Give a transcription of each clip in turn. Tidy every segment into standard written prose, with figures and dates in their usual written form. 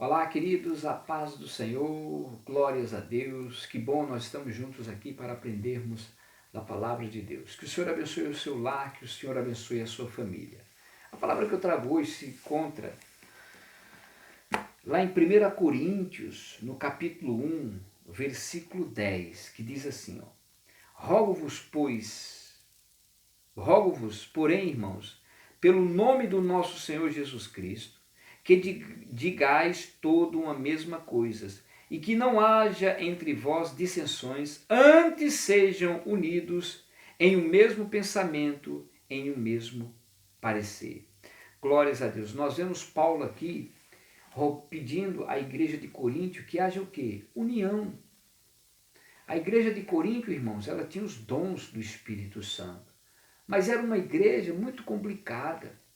Olá, queridos, a paz do Senhor, glórias a Deus, que bom nós estamos juntos aqui para aprendermos da palavra de Deus. Que o Senhor abençoe o seu lar, que o Senhor abençoe a sua família. A palavra que eu trago hoje se encontra lá em 1 Coríntios, no capítulo 1, versículo 10, que diz assim, ó, rogo-vos, porém, irmãos, pelo nome do nosso Senhor Jesus Cristo, que digais todo uma mesma coisa, e que não haja entre vós dissensões, antes sejam unidos em um mesmo pensamento, em um mesmo parecer. Glórias a Deus. Nós vemos Paulo aqui pedindo à igreja de Coríntio que haja o quê? União. A igreja de Coríntio, irmãos, ela tinha os dons do Espírito Santo, mas era uma igreja muito complicada.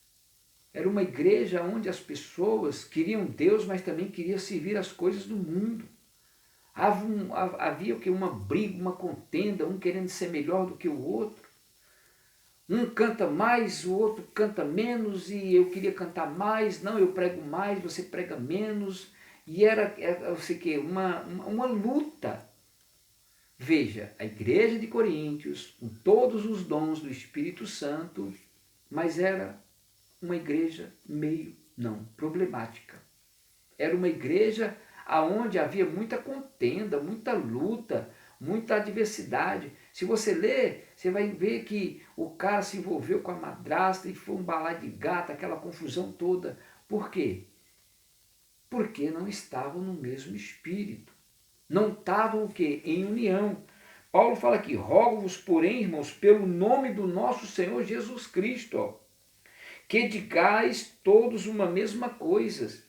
Era uma igreja onde as pessoas queriam Deus, mas também queriam servir as coisas do mundo. Havia o que? Uma briga, uma contenda, um querendo ser melhor do que o outro. Um canta mais, o outro canta menos, e eu queria cantar mais, não, eu prego mais, você prega menos. E era eu sei que, uma luta. Veja, a igreja de Coríntios, com todos os dons do Espírito Santo, mas era uma igreja meio, não, problemática. Era uma igreja onde havia muita contenda, muita luta, muita adversidade. Se você ler, você vai ver que o cara se envolveu com a madrasta e foi um balaio de gato, aquela confusão toda. Por quê? Porque não estavam no mesmo espírito. Não estavam o quê? Em união. Paulo fala aqui, rogo-vos, porém, irmãos, pelo nome do nosso Senhor Jesus Cristo, ó, que digais todos uma mesma coisa,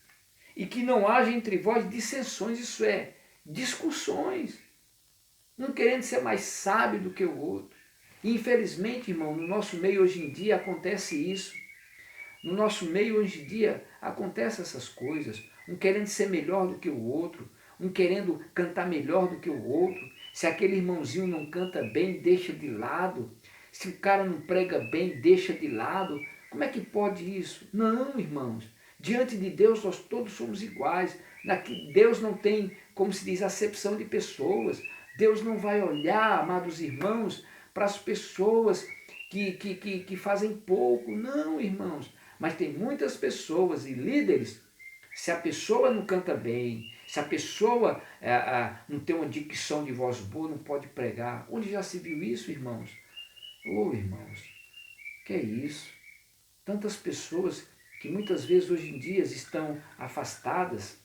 e que não haja entre vós dissensões, isso é, discussões, um querendo ser mais sábio do que o outro. E infelizmente, irmão, no nosso meio hoje em dia acontece isso. No nosso meio hoje em dia acontecem essas coisas, um querendo ser melhor do que o outro, um querendo cantar melhor do que o outro. Se aquele irmãozinho não canta bem, deixa de lado. Se o cara não prega bem, deixa de lado. Como é que pode isso? Não, irmãos. Diante de Deus nós todos somos iguais. Deus não tem, como se diz, acepção de pessoas. Deus não vai olhar, amados irmãos, para as pessoas que fazem pouco. Não, irmãos. Mas tem muitas pessoas e líderes, se a pessoa não canta bem, se a pessoa não tem uma dicção de voz boa, não pode pregar. Onde já se viu isso, irmãos? Irmãos, que é isso? Tantas pessoas que muitas vezes hoje em dia estão afastadas.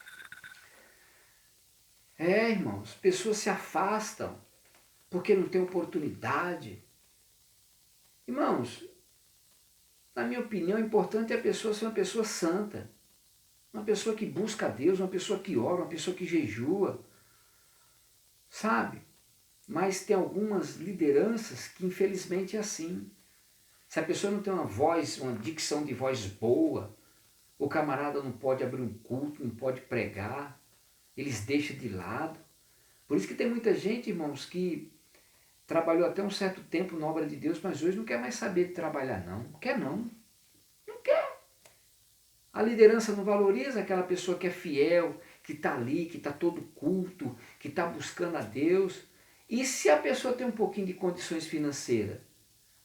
Irmãos, pessoas se afastam porque não tem oportunidade. Irmãos, na minha opinião, o importante é a pessoa ser uma pessoa santa. Uma pessoa que busca a Deus, uma pessoa que ora, uma pessoa que jejua. Sabe? Mas tem algumas lideranças que infelizmente é assim. Se a pessoa não tem uma voz, uma dicção de voz boa, o camarada não pode abrir um culto, não pode pregar, eles deixam de lado. Por isso que tem muita gente, irmãos, que trabalhou até um certo tempo na obra de Deus, mas hoje não quer mais saber de trabalhar, não. Não quer, não. Não quer. A liderança não valoriza aquela pessoa que é fiel, que está ali, que está todo culto, que está buscando a Deus. E se a pessoa tem um pouquinho de condições financeiras?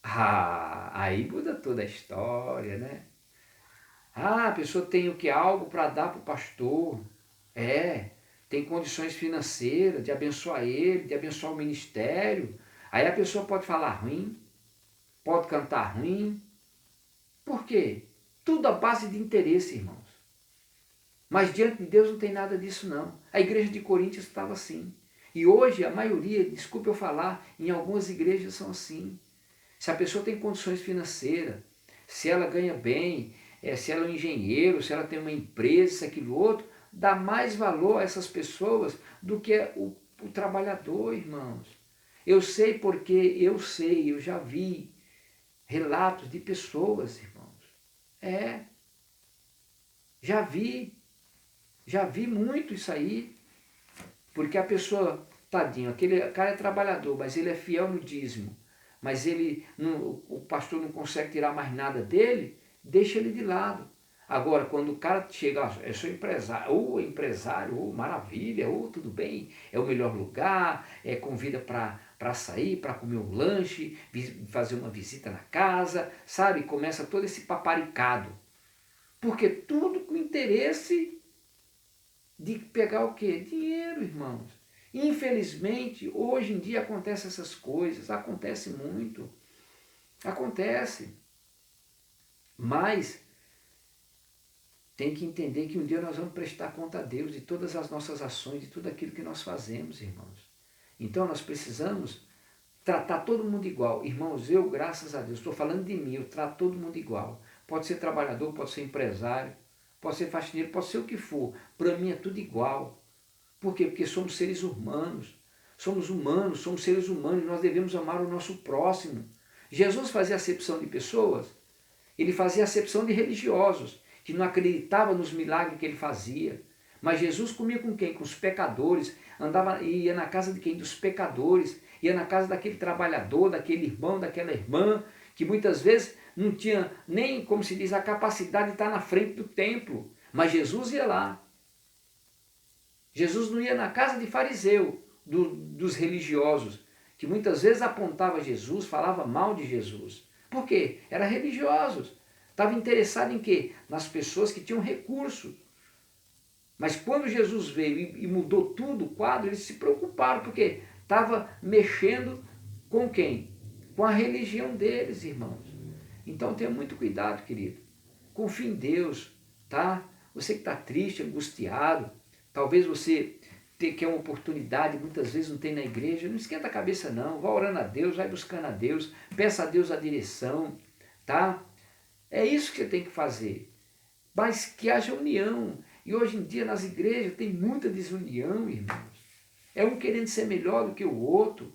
Aí muda toda a história, né? A pessoa tem o que? Algo para dar para o pastor. Tem condições financeiras de abençoar ele, de abençoar o ministério. Aí a pessoa pode falar ruim, pode cantar ruim. Por quê? Tudo à base de interesse, irmãos. Mas diante de Deus não tem nada disso, não. A igreja de Coríntios estava assim. E hoje a maioria, desculpe eu falar, em algumas igrejas são assim. Se a pessoa tem condições financeiras, se ela ganha bem, se ela é um engenheiro, se ela tem uma empresa, isso, aquilo, outro, dá mais valor a essas pessoas do que o trabalhador, irmãos. Eu sei porque eu já vi relatos de pessoas, irmãos. Já vi. Já vi muito isso aí, porque a pessoa, tadinho, aquele cara é trabalhador, mas ele é fiel no dízimo, mas o pastor não consegue tirar mais nada dele, deixa ele de lado. Agora, quando o cara chega, eu sou empresário, maravilha, tudo bem, é o melhor lugar, convida para sair, para comer um lanche, fazer uma visita na casa, sabe? Começa todo esse paparicado. Porque tudo com interesse de pegar o quê? Dinheiro, irmãos. Infelizmente, hoje em dia acontecem essas coisas, acontece muito, acontece. Mas tem que entender que um dia nós vamos prestar conta a Deus de todas as nossas ações, de tudo aquilo que nós fazemos, irmãos. Então nós precisamos tratar todo mundo igual. Irmãos, eu, graças a Deus, estou falando de mim, eu trato todo mundo igual. Pode ser trabalhador, pode ser empresário, pode ser faxineiro, pode ser o que for. Para mim é tudo igual. Por quê? Porque somos seres humanos. Somos seres humanos e nós devemos amar o nosso próximo. Jesus fazia acepção de pessoas, ele fazia acepção de religiosos, que não acreditavam nos milagres que ele fazia. Mas Jesus comia com quem? Com os pecadores, ia na casa de quem? Dos pecadores, ia na casa daquele trabalhador, daquele irmão, daquela irmã, que muitas vezes não tinha nem, como se diz, a capacidade de estar na frente do templo. Mas Jesus ia lá. Jesus não ia na casa de fariseu, dos religiosos, que muitas vezes apontava Jesus, falava mal de Jesus. Por quê? Eram religiosos. Estava interessado em quê? Nas pessoas que tinham recurso. Mas quando Jesus veio e mudou tudo o quadro, eles se preocuparam, porque estava mexendo com quem? Com a religião deles, irmãos. Então tenha muito cuidado, querido. Confie em Deus, tá? Você que está triste, angustiado, talvez você quer uma oportunidade, muitas vezes não tem na igreja, não esquenta a cabeça não, vá orando a Deus, vai buscando a Deus, peça a Deus a direção, tá? É isso que você tem que fazer, mas que haja união. E hoje em dia nas igrejas tem muita desunião, irmãos. É um querendo ser melhor do que o outro.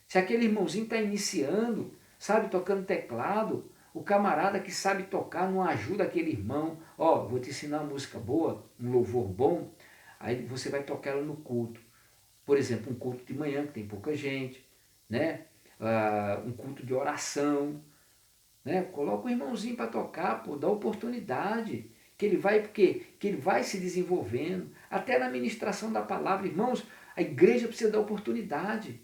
Se aquele irmãozinho está iniciando, sabe, tocando teclado, o camarada que sabe tocar não ajuda aquele irmão. Ó, vou te ensinar uma música boa, um louvor bom, aí você vai tocar ela no culto. Por exemplo, um culto de manhã que tem pouca gente, né? Um culto de oração, né? Coloca o irmãozinho para tocar, pô, dá oportunidade, que ele vai, porque que ele vai se desenvolvendo, até na ministração da palavra. Irmãos, a igreja precisa dar oportunidade.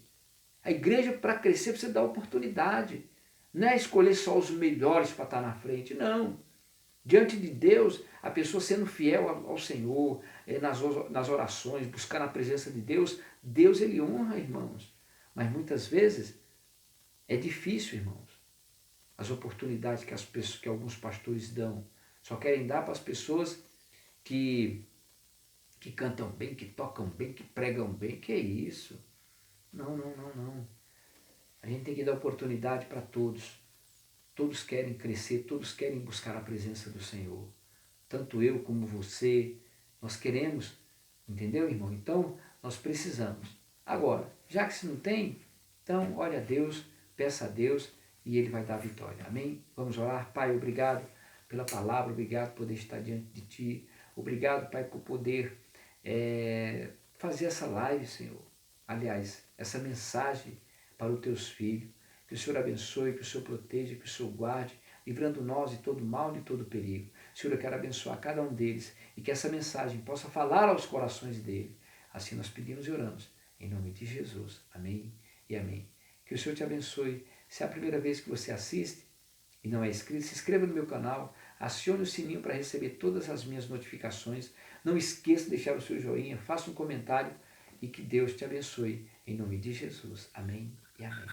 A igreja, para crescer, precisa dar oportunidade. Não é escolher só os melhores para estar na frente, não. Diante de Deus, a pessoa sendo fiel ao Senhor, nas orações, buscando a presença de Deus, Deus ele honra, irmãos. Mas muitas vezes é difícil, irmãos. As oportunidades que alguns pastores dão, só querem dar para as pessoas que cantam bem, que tocam bem, que pregam bem. Que é isso? Não, não, não, não. A gente tem que dar oportunidade para todos. Todos querem crescer, todos querem buscar a presença do Senhor. Tanto eu como você, nós queremos, entendeu, irmão? Então, nós precisamos. Agora, já que se não tem, então, ore a Deus, peça a Deus e Ele vai dar a vitória. Amém? Vamos orar. Pai, obrigado pela palavra, obrigado por poder estar diante de Ti. Obrigado, Pai, por poder fazer essa live, Senhor. Aliás, essa mensagem para os Teus filhos. Que o Senhor abençoe, que o Senhor proteja, que o Senhor guarde, livrando nós de todo mal e de todo perigo. Senhor, eu quero abençoar cada um deles e que essa mensagem possa falar aos corações dele. Assim nós pedimos e oramos. Em nome de Jesus. Amém e amém. Que o Senhor te abençoe. Se é a primeira vez que você assiste e não é inscrito, se inscreva no meu canal, acione o sininho para receber todas as minhas notificações. Não esqueça de deixar o seu joinha, faça um comentário e que Deus te abençoe. Em nome de Jesus. Amém e amém.